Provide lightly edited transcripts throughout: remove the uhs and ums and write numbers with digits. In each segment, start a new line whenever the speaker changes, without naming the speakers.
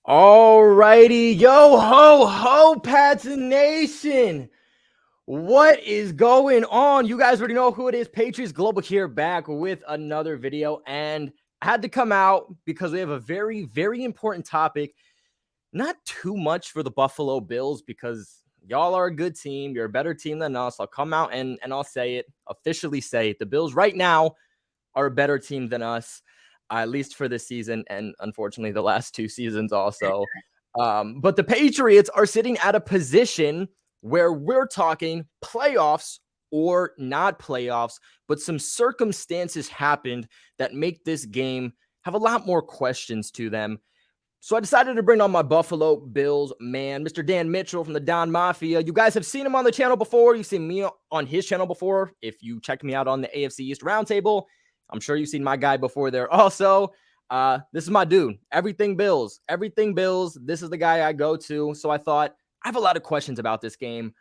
All righty, yo ho ho, Pats Nation. What is going on? You guys already know who it is. Patriots Global here, back with another video, and I had to come out because we have a very, very important topic. Not too much for the Buffalo Bills because y'all are a good team. You're a better team than us. I'll come out and I'll say it, officially say it. The Bills right now are a better team than us, at least for this season, and unfortunately the last two seasons also. But the Patriots are sitting at a position where we're talking playoffs or not playoffs, but some circumstances happened that make this game have a lot more questions to them. So I decided to bring on my Buffalo Bills man, Mr. Dan Mitchell from the Don Mafia. You guys have seen him on the channel before. You've seen me on his channel before. If you checked me out on the AFC East Roundtable, I'm sure you've seen my guy before there also. This is my dude. Everything Bills. Everything Bills. This is the guy I go to. So I thought I have a lot of questions about this game,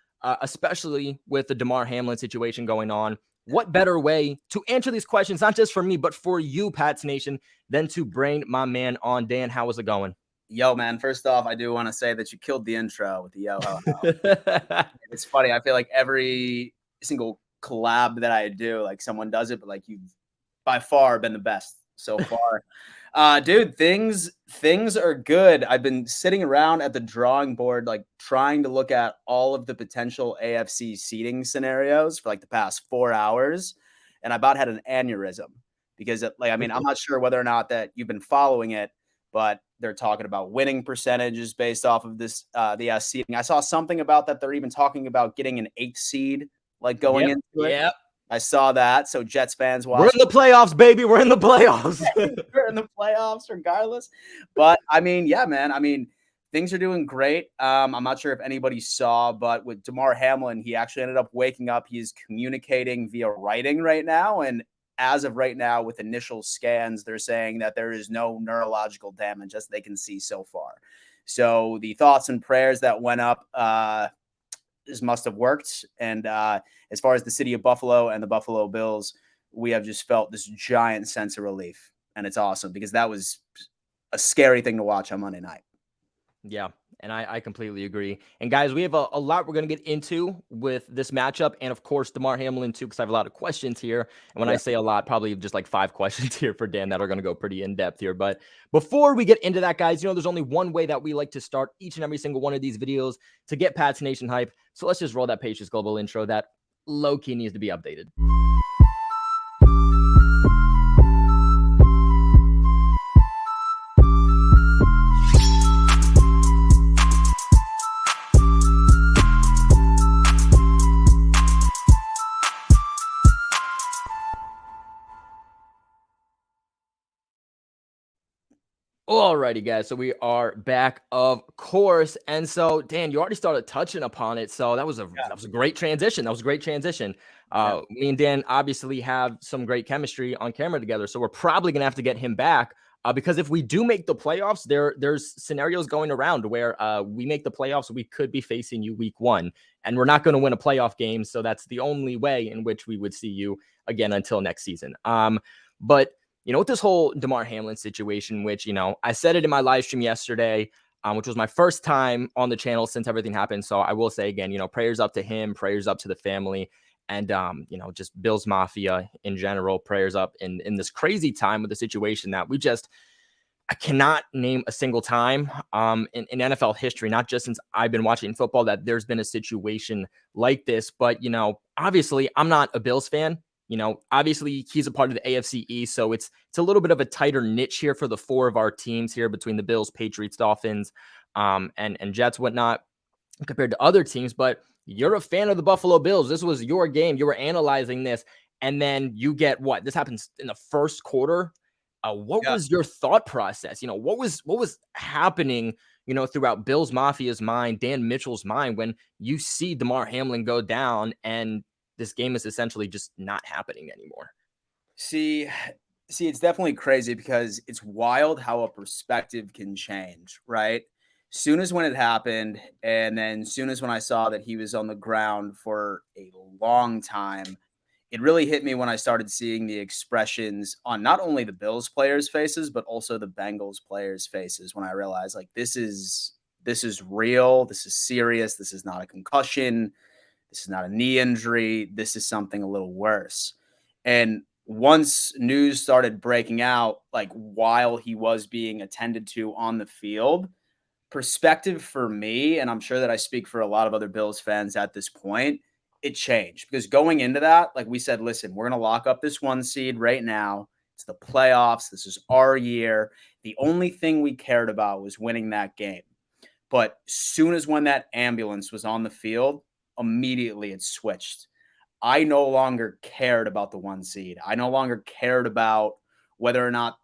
especially with the Damar Hamlin situation going on. What better way to answer these questions, not just for me, but for you, Pats Nation, than to bring my man on. Dan, how is it going?
Yo, man, first off, I do want to say that you killed the intro with the yo ho ho. It's funny. I feel like every single collab that I do, like someone does it, but like you've by far been the best so far. Dude, things are good. I've been sitting around at the drawing board, like trying to look at all of the potential AFC seeding scenarios for like the past 4 hours. And I about had an aneurysm because I'm not sure whether or not that you've been following it, but they're talking about winning percentages based off of this, the seeding. I saw something about that. They're even talking about getting an 8th seed, like going into it.
Yep.
I saw that. So Jets fans watch.
We're in the playoffs, baby. We're in the playoffs.
We're in the playoffs regardless. But I mean, yeah, man. I mean, things are doing great. I'm not sure if anybody saw, but with Damar Hamlin, he actually ended up waking up. He's communicating via writing right now. And as of right now, with initial scans, they're saying that there is no neurological damage as they can see so far. So the thoughts and prayers that went up must have worked. And as far as the city of Buffalo and the Buffalo Bills, we have just felt this giant sense of relief. And it's awesome because that was a scary thing to watch on Monday night.
Yeah, and I completely agree. And guys, we have a lot we're going to get into with this matchup. And of course, Damar Hamlin too, because I have a lot of questions here. And when I say a lot, probably just like 5 questions here for Dan that are going to go pretty in depth here. But before we get into that, guys, there's only one way that we like to start each and every single one of these videos to get Pats Nation hype. So let's just roll that Patriots Global intro that low-key needs to be updated. Alrighty, guys. So we are back, of course. And so, Dan, you already started touching upon it. So that was a great transition. That was a great transition. Me and Dan obviously have some great chemistry on camera together. So we're probably gonna have to get him back because if we do make the playoffs, there's scenarios going around where we make the playoffs, we could be facing you week 1, and we're not going to win a playoff game. So that's the only way in which we would see you again until next season. But with this whole Damar Hamlin situation, which, I said it in my live stream yesterday, which was my first time on the channel since everything happened. So I will say again, prayers up to him, prayers up to the family, and, just Bills Mafia in general, prayers up in this crazy time with the situation that I cannot name a single time in NFL history, not just since I've been watching football, that there's been a situation like this. But, obviously I'm not a Bills fan. Obviously he's a part of the AFC East, so it's a little bit of a tighter niche here for the 4 of our teams here between the Bills, Patriots, Dolphins, and Jets, whatnot, compared to other teams. But you're a fan of the Buffalo Bills. This was your game. You were analyzing this, and then you get what? This happens in the first quarter. What was your thought process? What was happening, throughout Bills Mafia's mind, Dan Mitchell's mind, when you see Damar Hamlin go down and this game is essentially just not happening anymore?
See, it's definitely crazy because it's wild how a perspective can change, right? Soon as when it happened, and then soon as when I saw that he was on the ground for a long time, it really hit me when I started seeing the expressions on not only the Bills players' faces, but also the Bengals players' faces when I realized like this is real, this is serious, this is not a concussion, this is not a knee injury, this is something a little worse. And once news started breaking out, like while he was being attended to on the field, perspective for me, and I'm sure that I speak for a lot of other Bills fans at this point, it changed because going into that, like we said, listen, we're going to lock up this 1 seed right now. It's the playoffs. This is our year. The only thing we cared about was winning that game. But soon as when that ambulance was on the field, immediately it switched. I no longer cared about the 1 seed. I no longer cared about whether or not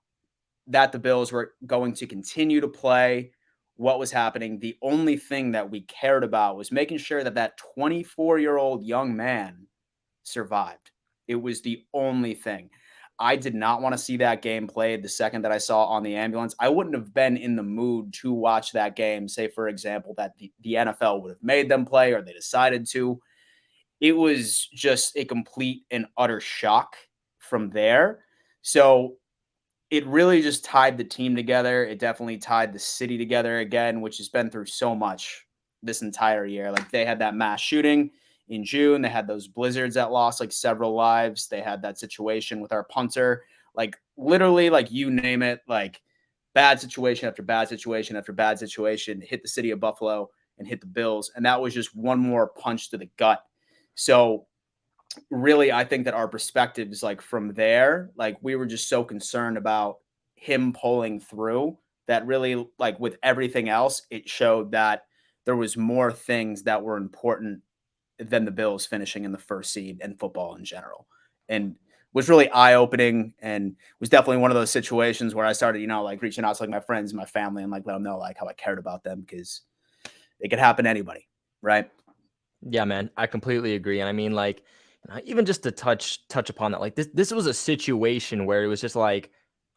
that the Bills were going to continue to play, what was happening. The only thing that we cared about was making sure that that 24-year-old young man survived. It was the only thing. I did not want to see that game played the second that I saw on the ambulance. I wouldn't have been in the mood to watch that game, say, for example, that the NFL would have made them play or they decided to. It was just a complete and utter shock from there. So it really just tied the team together. It definitely tied the city together again, which has been through so much this entire year. Like they had that mass shooting in June. They had those blizzards that lost like several lives. They had that situation with our punter. Like literally, like you name it, like bad situation after bad situation after bad situation hit the city of Buffalo and hit the Bills. And that was just one more punch to the gut. So really, I think that our perspectives, like from there, like we were just so concerned about him pulling through that really, like with everything else, it showed that there was more things that were important than the Bills finishing in the 1st seed and football in general. And was really eye-opening and was definitely one of those situations where I started, like reaching out to like my friends, my family, and like let them know like how I cared about them because it could happen to anybody, right?
Yeah, man, I completely agree. And I mean, like, even just to touch upon that, like this was a situation where it was just like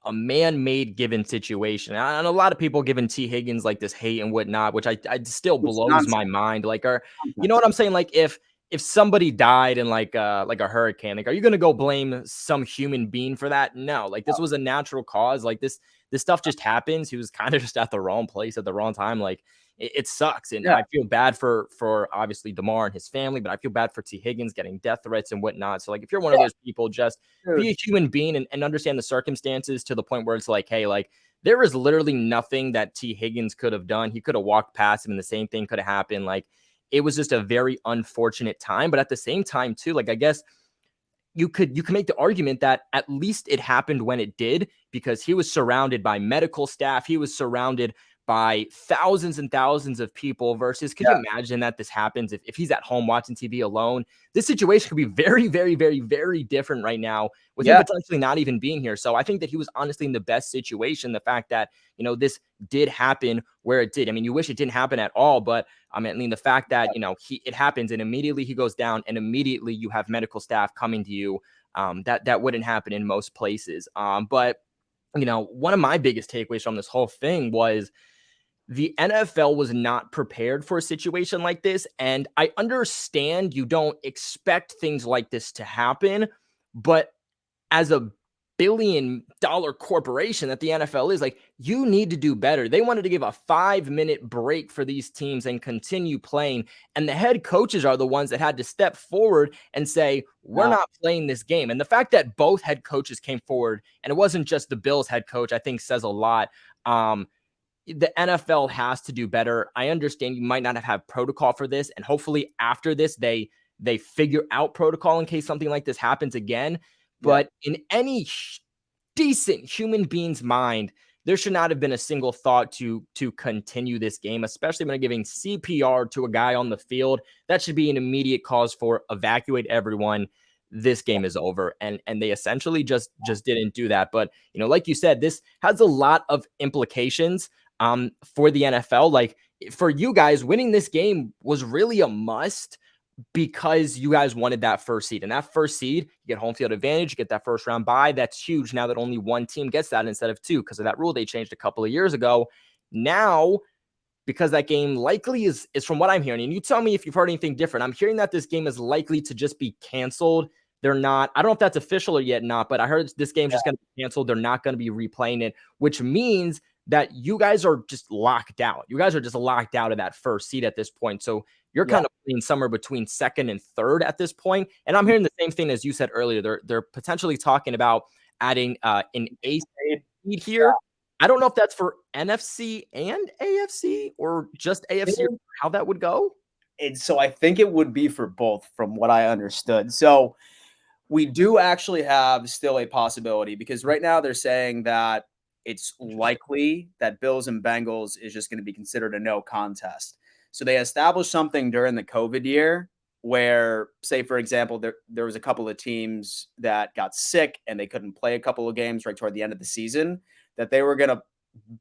a man-made given situation. And a lot of people giving T. Higgins like this hate and whatnot, which I still
Which is
blows my
nonsense.
mind. Like, you know
Nonsense.
what I'm saying? Like, if somebody died in like a hurricane, like, are you gonna go blame some human being for that? No, like this was a natural cause. Like this stuff just happens. He was kind of just at the wrong place at the wrong time. Like it sucks. And
Yeah,
I feel bad for obviously Damar and his family, but I feel bad for T. Higgins getting death threats and whatnot. So like if you're one of
yeah,
those people, just be
dude.
a human being and understand the circumstances to the point where it's like, hey, like there is literally nothing that T. Higgins could have done. He could have walked past him and the same thing could have happened. Like it was just a very unfortunate time. But at the same time, too, like I guess you can make the argument that at least it happened when it did because he was surrounded by medical staff. He was surrounded by thousands and thousands of people versus could
Yeah,
you imagine that this happens if he's at home watching TV alone? This situation could be very, very, very, very different right now with him
yeah,
potentially not even being here. So I think that he was honestly in the best situation. The fact that, this did happen where it did. I mean, you wish it didn't happen at all, but I mean, the fact that, it happens and immediately he goes down and immediately you have medical staff coming to you. That wouldn't happen in most places. But one of my biggest takeaways from this whole thing was the NFL was not prepared for a situation like this. And I understand you don't expect things like this to happen, but as a billion-dollar corporation that the NFL is, like, you need to do better. They wanted to give a 5-minute break for these teams and continue playing. And the head coaches are the ones that had to step forward and say, we're
yeah,
not playing this game. And the fact that both head coaches came forward, and it wasn't just the Bills head coach, I think says a lot. The NFL has to do better. I understand you might not have had protocol for this, and hopefully after this, they figure out protocol in case something like this happens again.
yeah,
But in any decent human being's mind, there should not have been a single thought to continue this game, especially when giving CPR to a guy on the field. That should be an immediate cause for evacuate everyone. This game is over, and they essentially just didn't do that. But like you said, this has a lot of implications for the NFL. Like for you guys, winning this game was really a must because you guys wanted that 1st seed. And that 1st seed, you get home field advantage, you get that 1st round bye. That's huge now that only one team gets that instead of two because of that rule they changed a couple of years ago. Now, because that game likely is from what I'm hearing, and you tell me if you've heard anything different, I'm hearing that this game is likely to just be canceled they're not. I don't know if that's official or yet not, but I heard this game's just going to be canceled. They're not going to be replaying it, which means that you guys are just locked out. You guys are just locked out of that first seed at this point. So you're kind of playing somewhere between second and third at this point. And I'm hearing the same thing as you said earlier. They're potentially talking about adding an A seed here. I don't know if that's for NFC and AFC or just AFC, or how that would go.
And so I think it would be for both, from what I understood. So we do actually have still a possibility, because right now they're saying that it's likely that Bills and Bengals is just going to be considered a no contest. So they established something during the COVID year where, say, for example, there was a couple of teams that got sick and they couldn't play a couple of games right toward the end of the season, that they were going to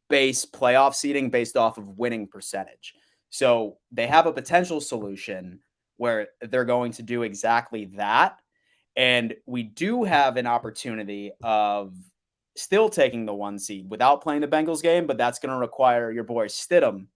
base playoff seeding based off of winning percentage. So they have a potential solution where they're going to do exactly that. And we do have an opportunity of still taking the 1 seed without playing the Bengals game, but that's going to require your boy Stidham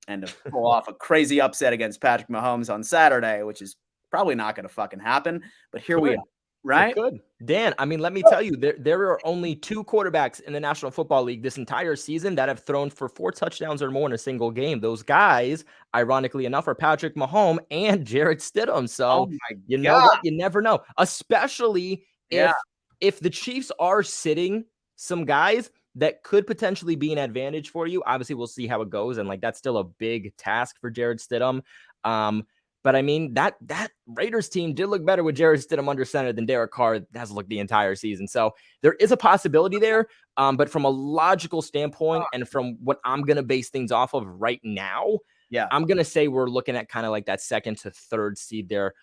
and to pull off a crazy upset against Patrick Mahomes on Saturday, which is probably not going to fucking happen. But here we are, right?
Good. Dan, I mean, let me tell you, there are only 2 quarterbacks in the National Football League this entire season that have thrown for 4 touchdowns or more in a single game. Those guys, ironically enough, are Patrick Mahomes and Jarrett Stidham. So you know what? You never know, especially if the Chiefs are sitting some guys that could potentially be an advantage for you. Obviously, we'll see how it goes. And like, that's still a big task for Jarrett Stidham. But I mean, that Raiders team did look better with Jarrett Stidham under center than Derek Carr has looked the entire season. So there is a possibility there. But from a logical standpoint and from what I'm going to base things off of right now, I'm going to say we're looking at kind of like that second to third seed there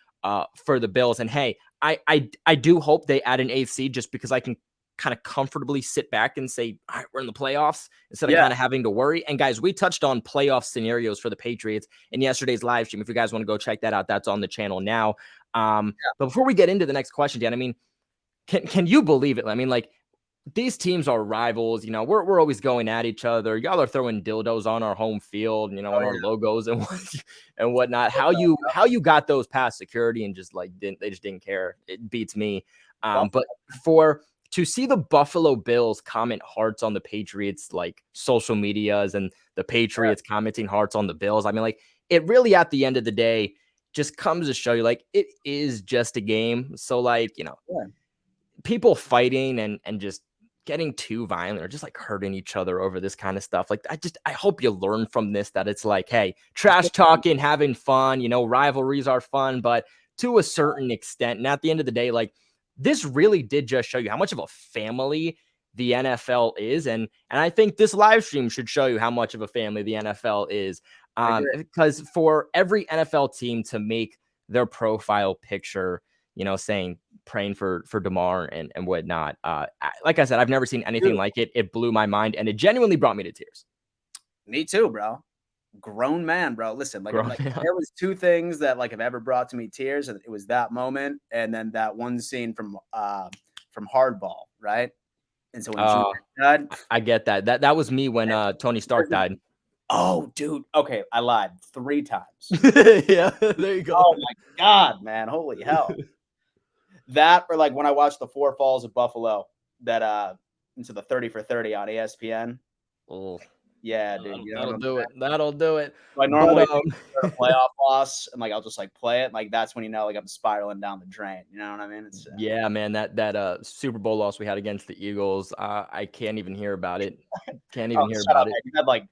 for the Bills. And hey, I do hope they add an 8th seed, just because I can kind of comfortably sit back and say, all right, we're in the playoffs, instead of kind of having to worry. And guys, we touched on playoff scenarios for the Patriots in yesterday's live stream. If you guys want to go check that out, that's on the channel now. But before we get into the next question, Dan, I mean, can you believe it? I mean, like, these teams are rivals. You know, we're always going at each other. Y'all are throwing dildos on our home field, you know, on our logos and whatnot. How you got those past security and just like they just didn't care. It beats me. But to see the Buffalo Bills comment hearts on the Patriots, like social medias, and the Patriots commenting hearts on the Bills, I mean, like, it really, at the end of the day, just comes to show you, like, it is just a game. So, like, you know, people fighting and just getting too violent or just like hurting each other over this kind of stuff. Like, I hope you learn from this that it's like, hey, trash talking, having fun, you know, rivalries are fun, but to a certain extent. And at the end of the day, like, this really did just show you how much of a family the NFL is. And I think this live stream should show you how much of a family the NFL is. Because for every NFL team to make their profile picture, you know, saying praying for Damar and whatnot, like I said, I've never seen anything like it. It blew my mind, and it genuinely brought me to tears.
Me too, bro. Grown man, bro. Listen, like there was 2 things that like have ever brought to me tears, and it was that moment and then that one scene from Hardball, right? And so when Junior died,
I get that. That was me when Tony Stark died.
Oh, dude. Okay, I lied 3 times.
Yeah, there you go.
Oh my God, man. Holy hell. That, or like when I watched the 4 Falls of Buffalo, that into the 30 for 30 on ESPN.
Oh.
Yeah, dude.
That'll do it. That'll do it.
I normally a playoff loss, and like I'll just like play it. Like that's when you know, like I'm spiraling down the drain. You know what I mean? It's
yeah, man. That Super Bowl loss we had against the Eagles, I can't even hear about it. Can't even hear about it.
You had like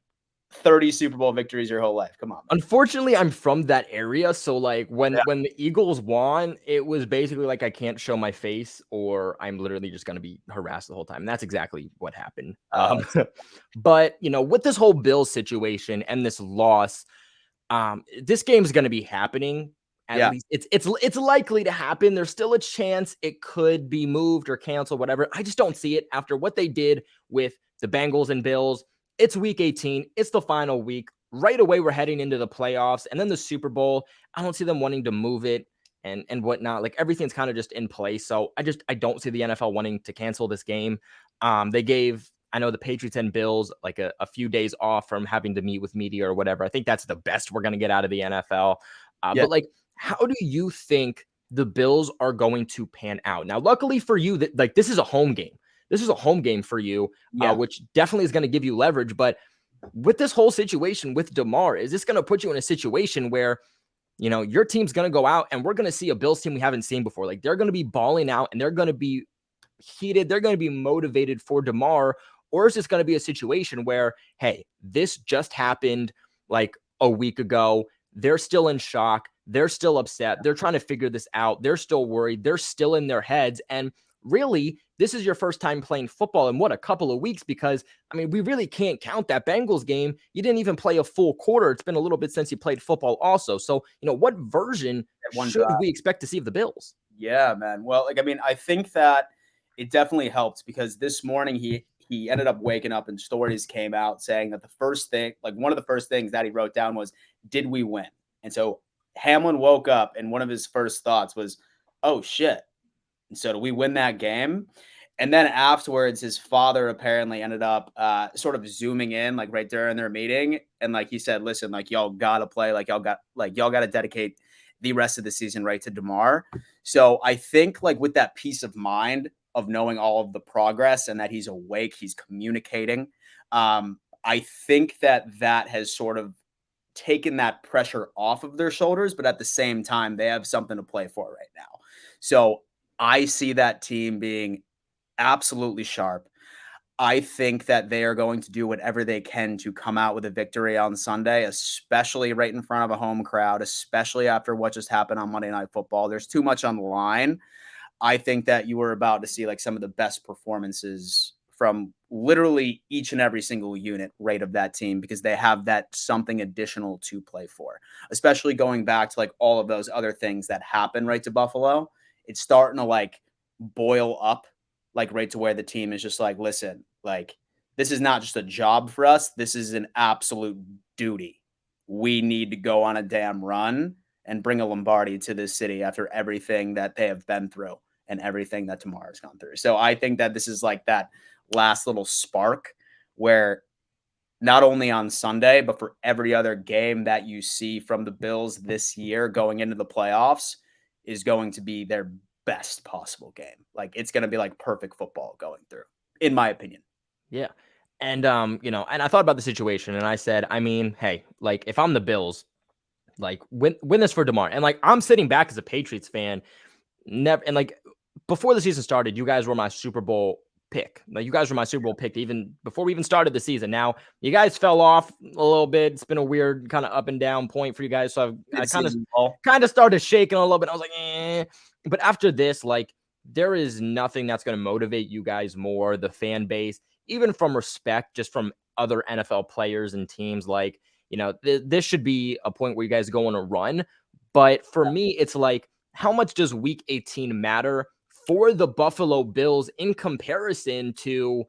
30 Super Bowl victories your whole life. Come on. Man.
Unfortunately, I'm from that area, so like when the Eagles won, it was basically like I can't show my face, or I'm literally just gonna be harassed the whole time. And that's exactly what happened. But you know, with this whole Bills situation and this loss, this game is gonna be happening. At least it's likely to happen. There's still a chance it could be moved or canceled, whatever. I just don't see it after what they did with the Bengals and Bills. It's week 18. It's the final week. Right away, we're heading into the playoffs and then the Super Bowl. I don't see them wanting to move it and whatnot. Like, everything's kind of just in place. So I don't see the NFL wanting to cancel this game. They gave, I know, the Patriots and Bills like a few days off from having to meet with media or whatever. I think that's the best we're going to get out of the NFL. But like, how do you think the Bills are going to pan out. Now, luckily for you, that like this is a home game. This is a home game for you, which definitely is going to give you leverage. But with this whole situation with Damar, is this going to put you in a situation where, you know, your team's going to go out and we're going to see a Bills team we haven't seen before? Like, they're going to be balling out and they're going to be heated. They're going to be motivated for Damar. Or is this going to be a situation where, hey, this just happened like a week ago? They're still in shock. They're still upset. They're trying to figure this out. They're still worried. They're still in their heads. And really, this is your first time playing football in what, a couple of weeks? Because, I mean, we really can't count that Bengals game. You didn't even play a full quarter. It's been a little bit since you played football also. So, you know, what version should we expect to see of the Bills?
Yeah, man. Well, like, I mean, I think that it definitely helped because this morning he ended up waking up and stories came out saying that the first thing, like one of the first things that he wrote down was, did we win? And so Hamlin woke up and one of his first thoughts was, oh shit. And so do we win that game? And then afterwards, his father apparently ended up sort of zooming in like right during their meeting. And like he said, listen, like y'all gotta play, y'all gotta dedicate the rest of the season right to Damar. So I think like with that peace of mind of knowing all of the progress and that he's awake, he's communicating. I think that has sort of taken that pressure off of their shoulders, but at the same time, they have something to play for right now. So I see that team being absolutely sharp. I think that they are going to do whatever they can to come out with a victory on Sunday, especially right in front of a home crowd, especially after what just happened on Monday Night Football. There's too much on the line. I think that you were about to see like some of the best performances from literally each and every single unit right of that team because they have that something additional to play for, especially going back to like all of those other things that happen right to Buffalo. It's starting to like boil up like right to where the team is just like, listen, like this is not just a job for us. This is an absolute duty. We need to go on a damn run and bring a Lombardi to this city after everything that they have been through and everything that Damar has gone through. So I think that this is like that last little spark where not only on Sunday, but for every other game that you see from the Bills this year going into the playoffs is going to be their best possible game. Like it's going to be like perfect football going through, in my opinion.
Yeah. And you know, and I thought about the situation and I said, I mean, hey, like if I'm the Bills, like win this for Damar. And like I'm sitting back as a Patriots fan, never and like before the season started, you guys were my Super Bowl pick. Like you guys were my Super Bowl pick even before we even started the season. Now you guys fell off a little bit. It's been a weird kind of up and down point for you guys. So I kind of started shaking a little bit. I was like, eh. But after this, like there is nothing that's going to motivate you guys more. The fan base, even from respect, just from other NFL players and teams, like you know, this should be a point where you guys go on a run. But for me, it's like, how much does week 18 matter for the Buffalo Bills in comparison to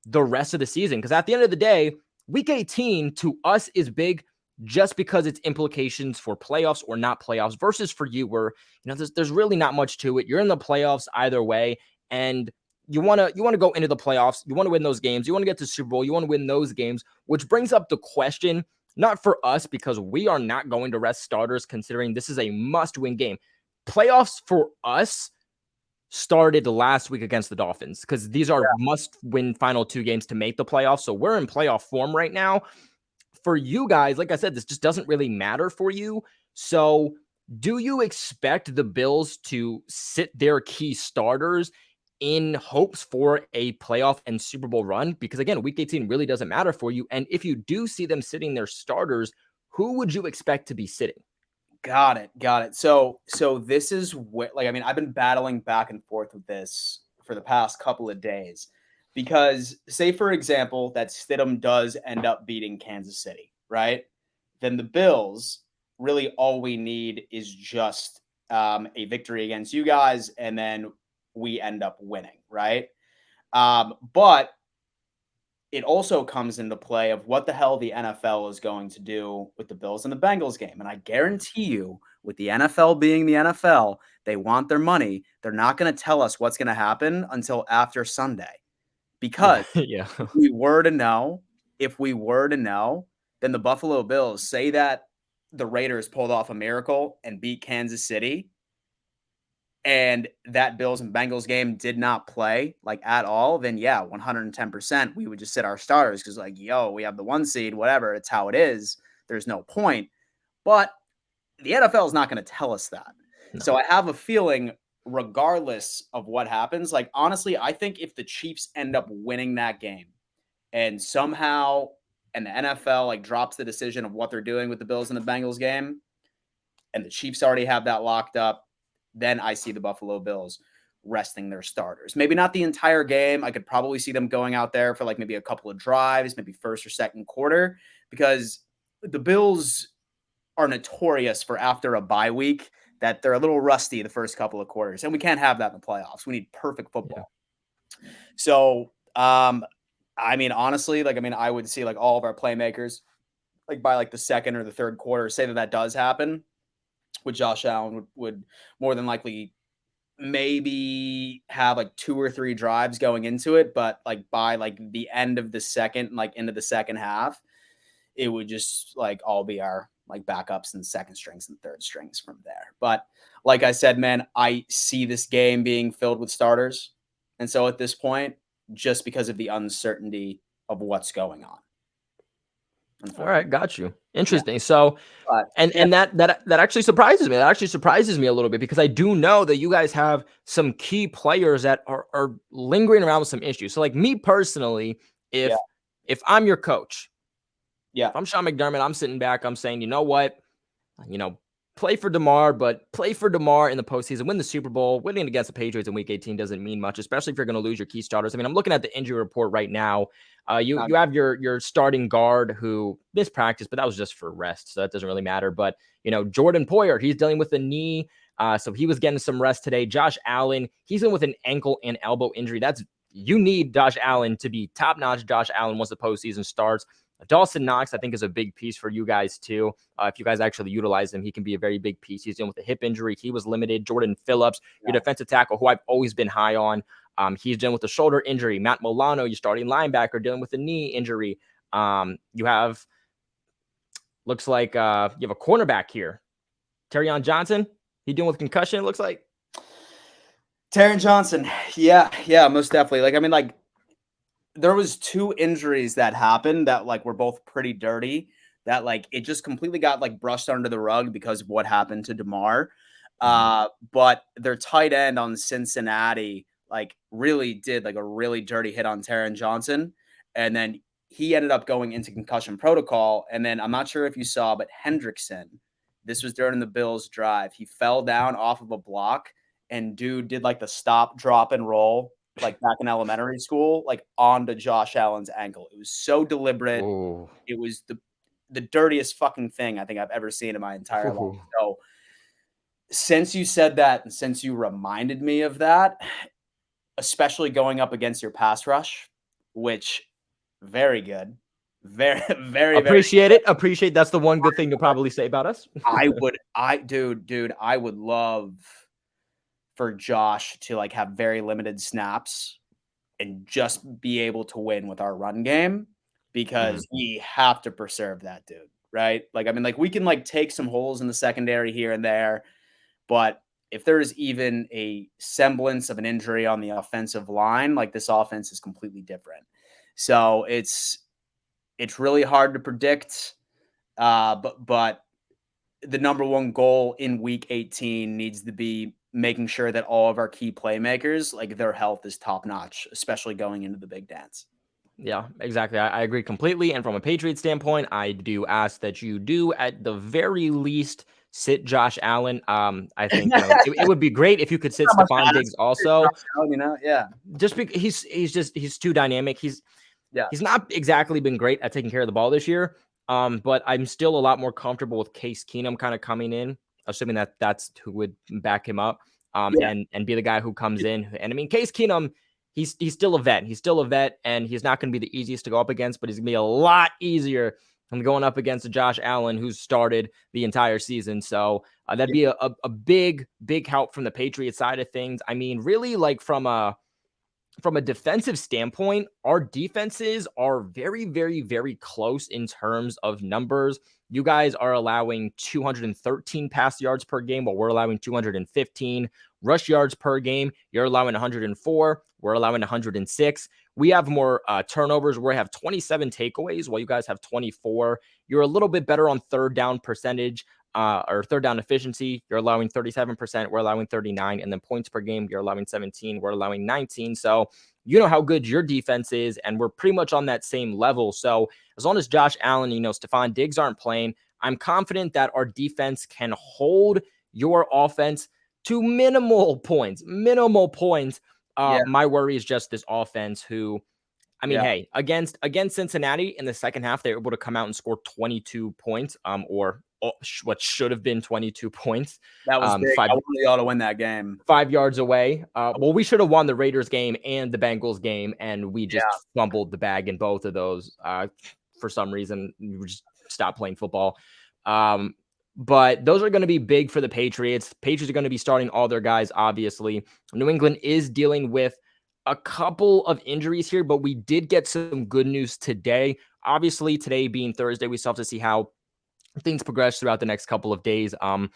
the rest of the season? Because at the end of the day, week 18 to us is big just because it's implications for playoffs or not playoffs versus for you where, you know, there's really not much to it. You're in the playoffs either way. And you want to go into the playoffs. You want to win those games. You want to get to Super Bowl. You want to win those games, which brings up the question, not for us, because we are not going to rest starters considering this is a must-win game. Playoffs for us started last week against the Dolphins because these are must-win final two games to make the playoffs. So we're in playoff form right now. For you guys, like I said, this just doesn't really matter for you. So do you expect the Bills to sit their key starters in hopes for a playoff and Super Bowl run? Because again, week 18 really doesn't matter for you. And if you do see them sitting their starters, who would you expect to be sitting?
Got it. So this is what, like, I mean, I've been battling back and forth with this for the past couple of days because, say, for example, that Stidham does end up beating Kansas City, right? Then the Bills, really all we need is just a victory against you guys, and then we end up winning, right? But it also comes into play of what the hell the NFL is going to do with the Bills and the Bengals game. And I guarantee you, with the NFL being the NFL, they want their money. They're not going to tell us what's going to happen until after Sunday. Because
Yeah.
if we were to know, then the Buffalo Bills, say that the Raiders pulled off a miracle and beat Kansas City, and that Bills and Bengals game did not play like at all, then yeah, 110% we would just sit our starters because like, yo, we have the 1 seed, whatever, it's how it is. There's no point. But the NFL is not going to tell us that.
No.
So I have a feeling, regardless of what happens, like honestly, I think if the Chiefs end up winning that game and somehow and the NFL like drops the decision of what they're doing with the Bills and the Bengals game, and the Chiefs already have that locked up, then I see the Buffalo Bills resting their starters. Maybe not the entire game. I could probably see them going out there for like maybe a couple of drives, maybe first or second quarter, because the Bills are notorious for after a bye week that they're a little rusty the first couple of quarters, and we can't have that in the playoffs. We need perfect football. Yeah. So, I mean, honestly, like, I mean, I would see like all of our playmakers, like by like the second or the third quarter, say that does happen, with Josh Allen would more than likely maybe have like 2 or 3 drives going into it, but like by like the end of the second, like into the second half, it would just like all be our like backups and second strings and third strings from there. But like I said, man, I see this game being filled with starters. And so at this point, just because of the uncertainty of what's going on.
All right, got you. Interesting.
Yeah.
So, and that actually surprises me. That actually surprises me a little bit because I do know that you guys have some key players that are lingering around with some issues. So, like me personally, if I'm your coach, if I'm Sean McDermott, I'm sitting back, I'm saying, you know what, play for Damar, but play for Damar in the postseason, win the Super Bowl. Winning against the Patriots in Week 18 doesn't mean much, especially if you're going to lose your key starters. I mean, I'm looking at the injury report right now. You have your starting guard who missed practice, but that was just for rest, so that doesn't really matter. But Jordan Poyer, he's dealing with a knee, so he was getting some rest today. Josh Allen, he's in with an ankle and elbow injury. You need Josh Allen to be top notch. Josh Allen once the postseason starts. Dawson Knox, I think, is a big piece for you guys, too. If you guys actually utilize him, he can be a very big piece. He's dealing with a hip injury. He was limited. Jordan Phillips, your defensive tackle, who I've always been high on. He's dealing with a shoulder injury. Matt Milano, your starting linebacker, dealing with a knee injury. You have, looks like you have a cornerback here. Terrion Johnson, he dealing with concussion, it looks like.
Terrion Johnson, yeah, most definitely. Like, I mean, like, there was 2 injuries that happened that like were both pretty dirty that like it just completely got like brushed under the rug because of what happened to Damar. But their tight end on Cincinnati like really did like a really dirty hit on Terrion Johnson. And then he ended up going into concussion protocol. And then I'm not sure if you saw, but Hendrickson, this was during the Bills drive. He fell down off of a block and dude did like the stop, drop, and roll like back in elementary school, like onto Josh Allen's ankle. It was so deliberate.
Ooh.
It was the dirtiest fucking thing I think I've ever seen in my entire life. So since you said that and since you reminded me of that, especially going up against your pass rush, which very good. Very, very,
appreciate
very
it. Appreciate that's the one good thing to probably say about us.
I would love for Josh to like have very limited snaps and just be able to win with our run game because we have to preserve that dude, right? Like, I mean, like we can like take some holes in the secondary here and there, but if there's even a semblance of an injury on the offensive line, like this offense is completely different. So it's really hard to predict. But the number one goal in Week 18 needs to be making sure that all of our key playmakers, like their health is top notch, especially going into the big dance.
Yeah, exactly. I agree completely. And from a Patriots standpoint, I do ask that you do at the very least sit Josh Allen. I think it would be great if you could sit Stephon Diggs also.
Yeah.
Just because he's too dynamic. He's not exactly been great at taking care of the ball this year. But I'm still a lot more comfortable with Case Keenum kind of coming in, assuming that that's who would back him up. And be the guy who comes in. And I mean, Case Keenum, he's still a vet. He's still a vet, and he's not going to be the easiest to go up against, but he's going to be a lot easier than going up against a Josh Allen who's started the entire season. So that'd be a big, big help from the Patriots side of things. I mean, really, like from a from a defensive standpoint, our defenses are very, very, very close in terms of numbers. You guys are allowing 213 pass yards per game, while we're allowing 215. Rush yards per game, you're allowing 104. We're allowing 106. We have more turnovers. We have 27 takeaways, while you guys have 24. You're a little bit better on third down percentage. Or third down efficiency, you're allowing 37%, we're allowing 39, and then points per game, you're allowing 17, we're allowing 19. So you know how good your defense is, and we're pretty much on that same level. So as long as Josh Allen, Stephon Diggs aren't playing, I'm confident that our defense can hold your offense to minimal points. My worry is just this offense who, I mean, hey, against Cincinnati in the second half, they were able to come out and score 22 points, or what should have been 22 points.
That was big. I wanted y'all to win that game.
5 yards away. Well, we should have won the Raiders game and the Bengals game, and we just fumbled the bag in both of those. For some reason, we just stopped playing football. But those are going to be big for the Patriots. Patriots are going to be starting all their guys, obviously. New England is dealing with a couple of injuries here, but we did get some good news today. Obviously, today being Thursday, we still have to see how things progress throughout the next couple of days. On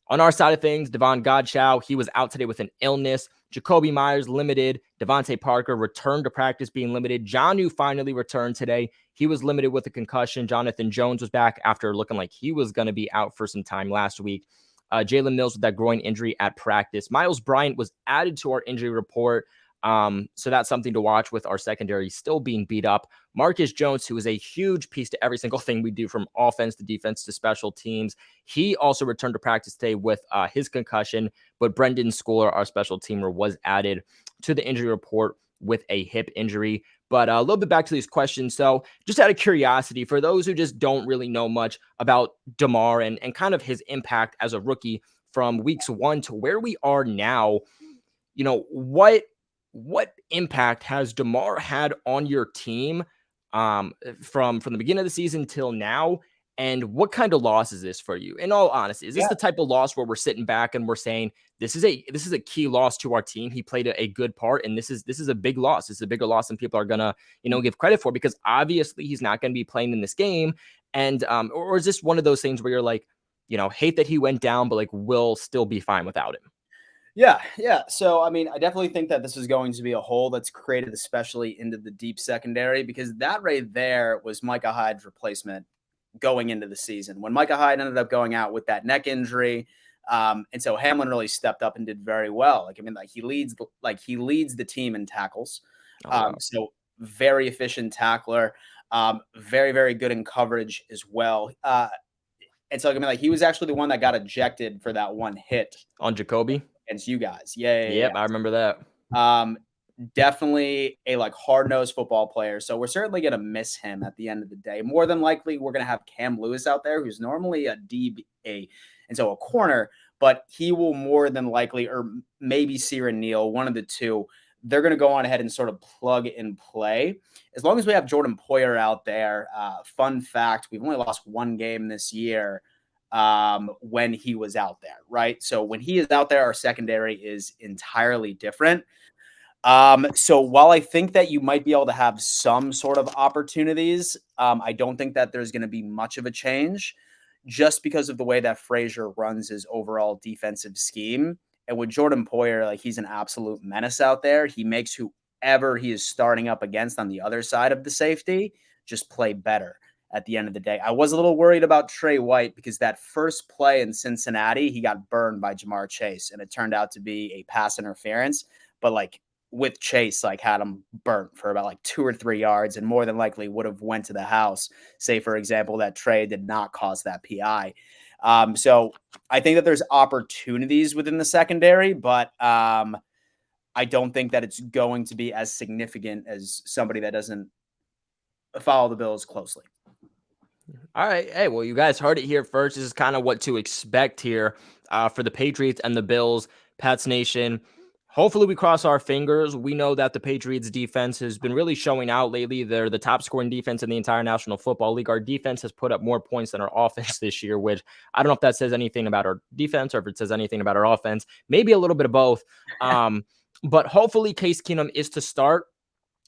our side of things, Devon Godchow, he was out today with an illness. Jacoby Myers limited. Devontae Parker returned to practice being limited. Jonnu finally returned today. He was limited with a concussion. Jonathan Jones was back after looking like he was going to be out for some time last week. Jalen Mills with that groin injury at practice. Miles Bryant was added to our injury report. So that's something to watch with our secondary still being beat up. Marcus Jones, who is a huge piece to every single thing we do from offense to defense to special teams. He also returned to practice today with his concussion, but Brendan Schooler, our special teamer, was added to the injury report with a hip injury. But a little bit back to these questions. So just out of curiosity, for those who just don't really know much about Damar and kind of his impact as a rookie from weeks 1 to where we are now, what impact has Damar had on your team from the beginning of the season till now? And what kind of loss is this for you? In all honesty, is this the type of loss where we're sitting back and we're saying this is a key loss to our team? He played a good part, and this is a big loss. This is a bigger loss than people are gonna give credit for, because obviously he's not going to be playing in this game. And or is this one of those things where you're like, hate that he went down, but like we'll still be fine without him?
Yeah. So, I mean, I definitely think that this is going to be a hole that's created, especially into the deep secondary, because that right there was Micah Hyde's replacement going into the season. When Micah Hyde ended up going out with that neck injury, and so Hamlin really stepped up and did very well. He leads the team in tackles. So very efficient tackler, very, very good in coverage as well. And so, he was actually the one that got ejected for that one hit
on Jacoby
against you guys. Yeah.
I remember that.
Definitely a hard-nosed football player. So we're certainly going to miss him at the end of the day. More than likely, we're going to have Cam Lewis out there, who's normally a DB, and so a corner, but he will more than likely, or maybe Ciaran Neal, one of the two, they're going to go on ahead and sort of plug and play. As long as we have Jordan Poyer out there, fun fact, we've only lost one game this year when he was out there, right? So when he is out there, our secondary is entirely different. So while I think that you might be able to have some sort of opportunities, I don't think that there's going to be much of a change, just because of the way that Frazier runs his overall defensive scheme. And with Jordan Poyer, he's an absolute menace out there. He makes whoever he is starting up against on the other side of the safety just play better at the end of the day. I was a little worried about Trey White, because that first play in Cincinnati, he got burned by Jamar Chase, and it turned out to be a pass interference. But with Chase, had him burnt for about 2 or 3 yards, and more than likely would have went to the house. Say, for example, that Trey did not cause that PI. So I think that there's opportunities within the secondary, but I don't think that it's going to be as significant as somebody that doesn't follow the Bills closely.
All right. Hey, well, you guys heard it here first. This is kind of what to expect here for the Patriots and the Bills. Pats Nation, hopefully we cross our fingers. We know that the Patriots defense has been really showing out lately. They're the top scoring defense in the entire National Football League. Our defense has put up more points than our offense this year, which I don't know if that says anything about our defense or if it says anything about our offense. Maybe a little bit of both. But hopefully Case Keenum is to start.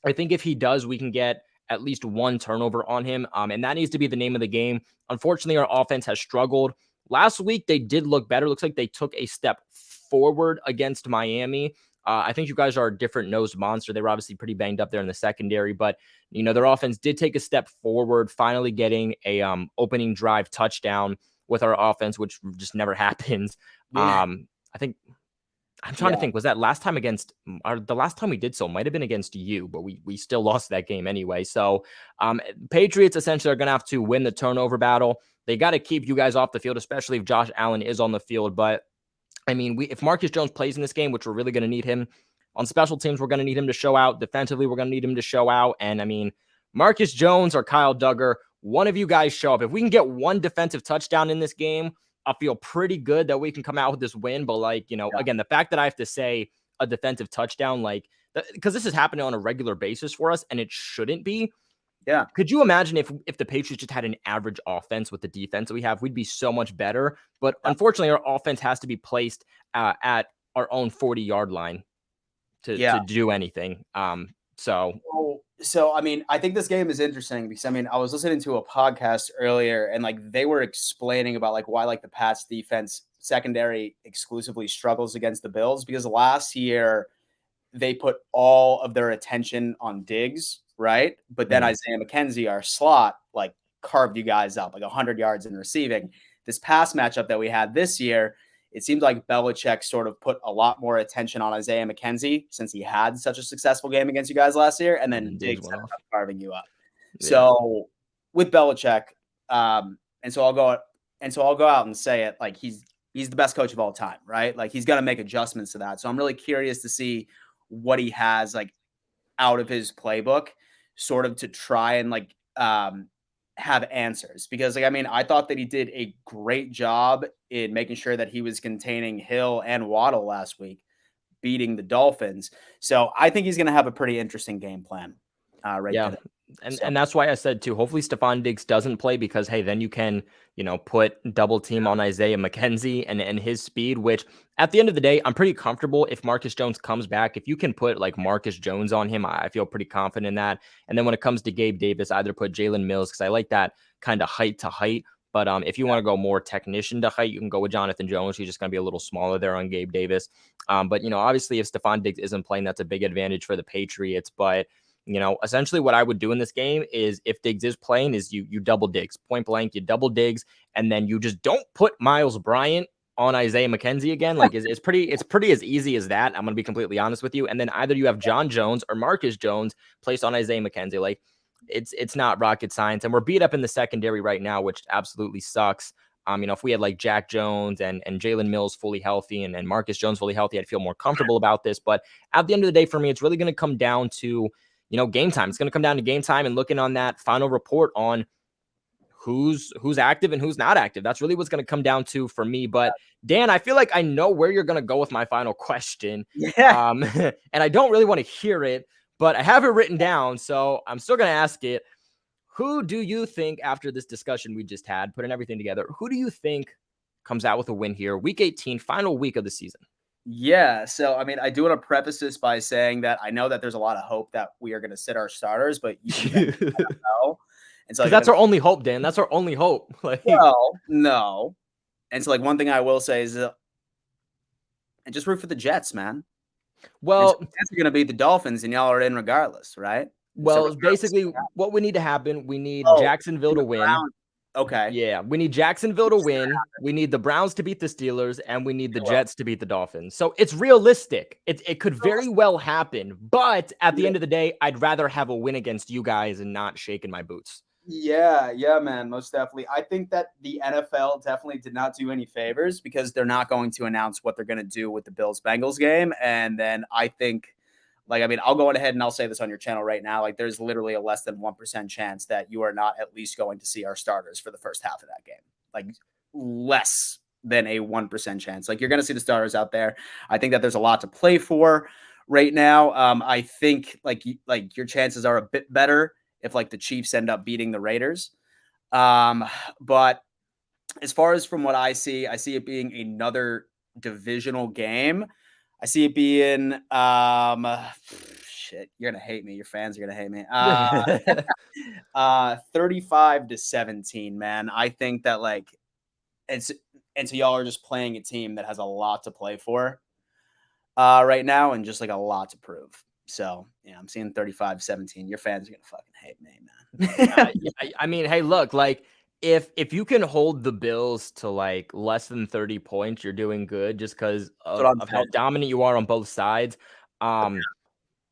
I think if he does, we can get at least one turnover on him. And that needs to be the name of the game. Unfortunately, our offense has struggled. Last week, they did look better. Looks like they took a step forward against Miami. I think you guys are a different nosed monster. They were obviously pretty banged up there in the secondary, but their offense did take a step forward, finally getting a opening drive touchdown with our offense, which just never happens.
Yeah.
I think I'm trying to think, was that last time against, or the last time we did so might have been against you, but we still lost that game anyway. So Patriots essentially are going to have to win the turnover battle. They got to keep you guys off the field, especially if Josh Allen is on the field. But I mean, if Marcus Jones plays in this game, which we're really going to need him on special teams, we're going to need him to show out. Defensively, we're going to need him to show out. And I mean, Marcus Jones or Kyle Duggar, one of you guys show up. If we can get one defensive touchdown in this game, I feel pretty good that we can come out with this win. But again, the fact that I have to say a defensive touchdown, because this is happening on a regular basis for us and it shouldn't be.
Yeah.
Could you imagine if the Patriots just had an average offense with the defense that we have? We'd be so much better. But unfortunately, our offense has to be placed at our own 40-yard line to do anything.
So, I mean, I think this game is interesting because, I mean, I was listening to a podcast earlier and they were explaining about why the Pats defense secondary exclusively struggles against the Bills, because last year they put all of their attention on Diggs, right? But then Isaiah McKenzie, our slot, carved you guys up 100 yards in receiving. This past matchup that we had this year, it seemed like Belichick sort of put a lot more attention on Isaiah McKenzie since he had such a successful game against you guys last year, and then Diggs ended up carving you up. Yeah. So with Belichick, and so I'll go out and say it, he's the best coach of all time, right? He's going to make adjustments to that. So I'm really curious to see what he has out of his playbook, sort of to try and have answers, because I mean, I thought that he did a great job in making sure that he was containing Hill and Waddle last week, beating the Dolphins. So I think he's going to have a pretty interesting game plan. Today.
And that's why I said too, hopefully Stephon Diggs doesn't play, because hey, then you can, put double team on Isaiah McKenzie and his speed, which at the end of the day, I'm pretty comfortable if Marcus Jones comes back. If you can put Marcus Jones on him, I feel pretty confident in that. And then when it comes to Gabe Davis, either put Jalen Mills, because I like that kind of height to height. But if you want to go more technician to height, you can go with Jonathan Jones. He's just going to be a little smaller there on Gabe Davis. But obviously if Stephon Diggs isn't playing, that's a big advantage for the Patriots. But essentially what I would do in this game is, if Diggs is playing, is you double Diggs, point blank, you double Diggs, and then you just don't put Miles Bryant on Isaiah McKenzie again. It's pretty as easy as that. I'm going to be completely honest with you. And then either you have John Jones or Marcus Jones placed on Isaiah McKenzie. It's not rocket science. And we're beat up in the secondary right now, which absolutely sucks. If we had Jack Jones and Jalen Mills fully healthy and Marcus Jones fully healthy, I'd feel more comfortable about this. But at the end of the day, for me, it's really going to come down to game time. It's going to come down to game time and looking on that final report on who's active and who's not active. That's really what's going to come down to for me. But Dan, I feel like I know where you're going to go with my final question.
Yeah.
And I don't really want to hear it, but I have it written down, so I'm still going to ask it. Who do you think, after this discussion we just had, putting everything together, who do you think comes out with a win here? Week 18, final week of the season.
Yeah. So, I mean, I do want to preface this by saying that I know that there's a lot of hope that we are going to sit our starters, but you can know. And so
that's our only hope, Dan. That's our only hope.
Well, no. And so one thing I will say is and just root for the Jets, man.
Well,
the Jets are going to beat the Dolphins and y'all are in regardless, right?
Well, basically what we need to happen, we need Jacksonville to win.
Okay.
Yeah, we need Jacksonville to win. We need the Browns to beat the Steelers, and we need the Jets to beat the Dolphins. So it's realistic. It could very well happen, but at the end of the day, I'd rather have a win against you guys and not shaking my boots.
Yeah, man, most definitely. I think that the NFL definitely did not do any favors, because they're not going to announce what they're going to do with the Bills-Bengals game. And then I think, I'll go ahead and I'll say this on your channel right now. There's literally a less than 1% chance that you are not at least going to see our starters for the first half of that game. Less than a 1% chance. You're going to see the starters out there. I think that there's a lot to play for right now. I think your chances are a bit better if the Chiefs end up beating the Raiders. But as far as from what I see it being another divisional game. I see it being shit. You're gonna hate me. Your fans are gonna hate me. 35-17, man. I think that like it's and so y'all are just playing a team that has a lot to play for right now and just like a lot to prove. So yeah, I'm seeing 35-17. Your fans are gonna fucking hate me, man.
I mean, hey, look, like if you can hold the Bills to like less than 30 points, you're doing good just because
That's what I'm
of how
saying.
dominant you are on both sides.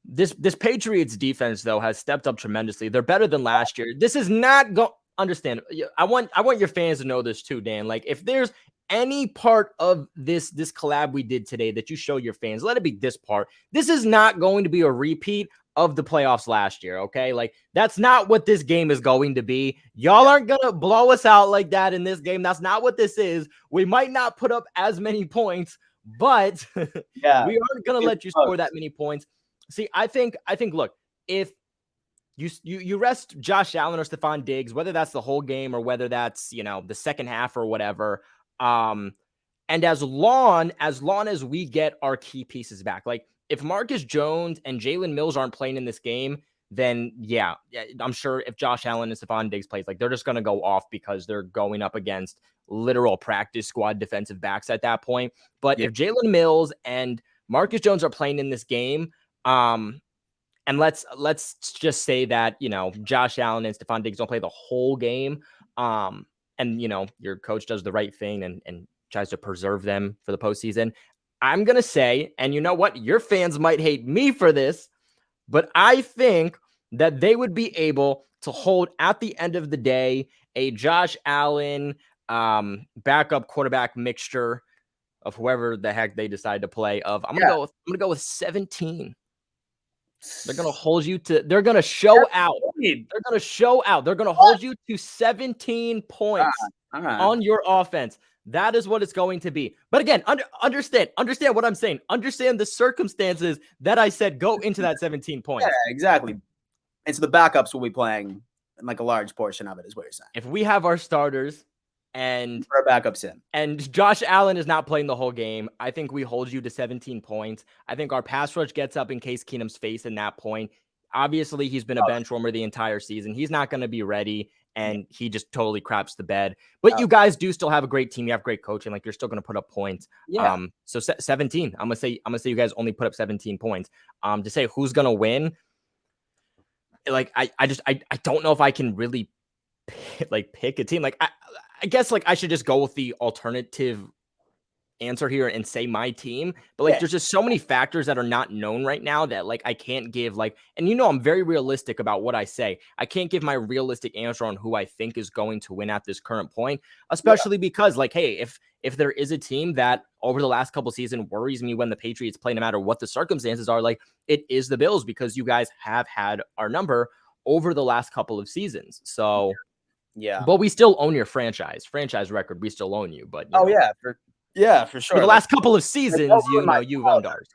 This Patriots defense though has stepped up tremendously. They're better than last year. This is not go understand. I want your fans to know this too, Dan. Like if there's any part of this collab we did today that you show your fans, let it be this part. This is not going to be a repeat of the playoffs last year, okay? Like that's not what this game is going to be. Y'all aren't going to blow us out like that in this game. That's not what this is. We might not put up as many points, but
Yeah,
we aren't going to let you score that many points. See, I think look, if you rest Josh Allen or Stephon Diggs, whether that's the whole game or whether that's, you know, the second half or whatever, and as long as we get our key pieces back, like if Marcus Jones and Jalen Mills aren't playing in this game, then yeah, I'm sure if Josh Allen and Stephon Diggs plays, like they're just going to go off because they're going up against literal practice squad defensive backs at that point. But if Jalen Mills and Marcus Jones are playing in this game, and let's just say that, you know, Josh Allen and Stephon Diggs don't play the whole game, and you know your coach does the right thing and tries to preserve them for the postseason. I'm gonna say, and you know what, your fans might hate me for this, but I think that they would be able to hold at the end of the day a Josh Allen backup quarterback mixture of whoever the heck they decide to play. I'm gonna go with 17. They're going to hold you to, they're going to show out. They're going to show out. They're going to hold you to 17 points on your offense. That is what it's going to be. But again, understand what I'm saying. Understand the circumstances that I said go into that 17 points.
Yeah, exactly. And so the backups will be playing like a large portion of it is what you're saying.
If we have our starters and
our backups in,
and Josh Allen is not playing the whole game, I think we hold you to 17 points. I think our pass rush gets up in Case Keenum's face in that point. Obviously, he's been a bench warmer the entire season. He's not going to be ready, and he just totally craps the bed. But you guys do still have a great team. You have great coaching. Like, you're still going to put up points.
Yeah.
So 17. I'm gonna say you guys only put up 17 points. To say who's going to win, like I don't know if I can really pick a team. Like I guess like I should just go with the alternative answer here and say my team, but like there's just so many factors that are not known right now that like I can't give like, and you know I'm very realistic about what I say. I can't give my realistic answer on who I think is going to win at this current point, especially because like, hey, if there is a team that over the last couple seasons worries me when the Patriots play, no matter what the circumstances are, like it is the Bills, because you guys have had our number over the last couple of seasons. So
yeah,
but we still own your franchise record. We still own you, but you
know, for sure.
For the last couple of seasons, you've owned ours.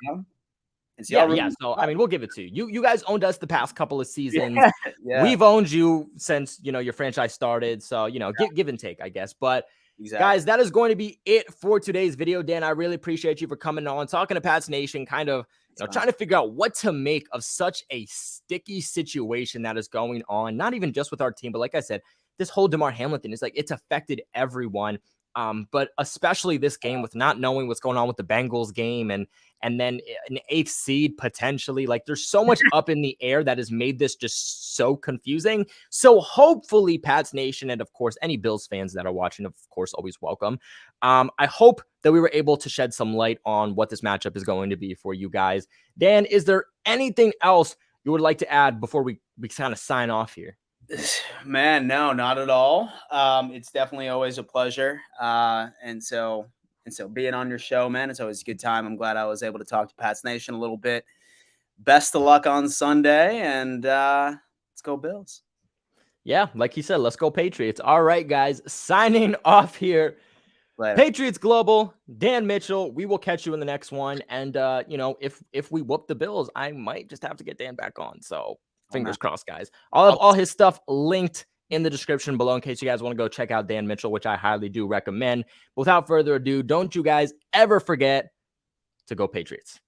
Yeah.
So I mean, we'll give it to you. You guys owned us the past couple of seasons.
Yeah.
We've owned you since your franchise started. So give and take, I guess. But guys, that is going to be it for today's video. Dan, I really appreciate you for coming on, talking to Pats Nation, kind of trying to figure out what to make of such a sticky situation that is going on. Not even just with our team, but like I said, this whole Damar Hamlin thing is like it's affected everyone. But especially this game with not knowing what's going on with the Bengals game and then an 8th seed potentially. Like there's so much up in the air that has made this just so confusing. So hopefully Pats Nation and of course any Bills fans that are watching, of course, always welcome. I hope that we were able to shed some light on what this matchup is going to be for you guys. Dan, is there anything else you would like to add before we kind of sign off here?
Man, no, not at all. It's definitely always a pleasure. And so being on your show, man, it's always a good time. I'm glad I was able to talk to Pats Nation a little bit. Best of luck on Sunday, and let's go Bills.
Yeah, like he said, let's go Patriots. All right, guys, signing off here. Later. Patriots Global, Dan Mitchell. We will catch you in the next one. And if we whoop the Bills, I might just have to get Dan back on. So fingers crossed, guys. I'll have all his stuff linked in the description below in case you guys want to go check out Dan Mitchell, which I highly do recommend. But without further ado, don't you guys ever forget to go Patriots.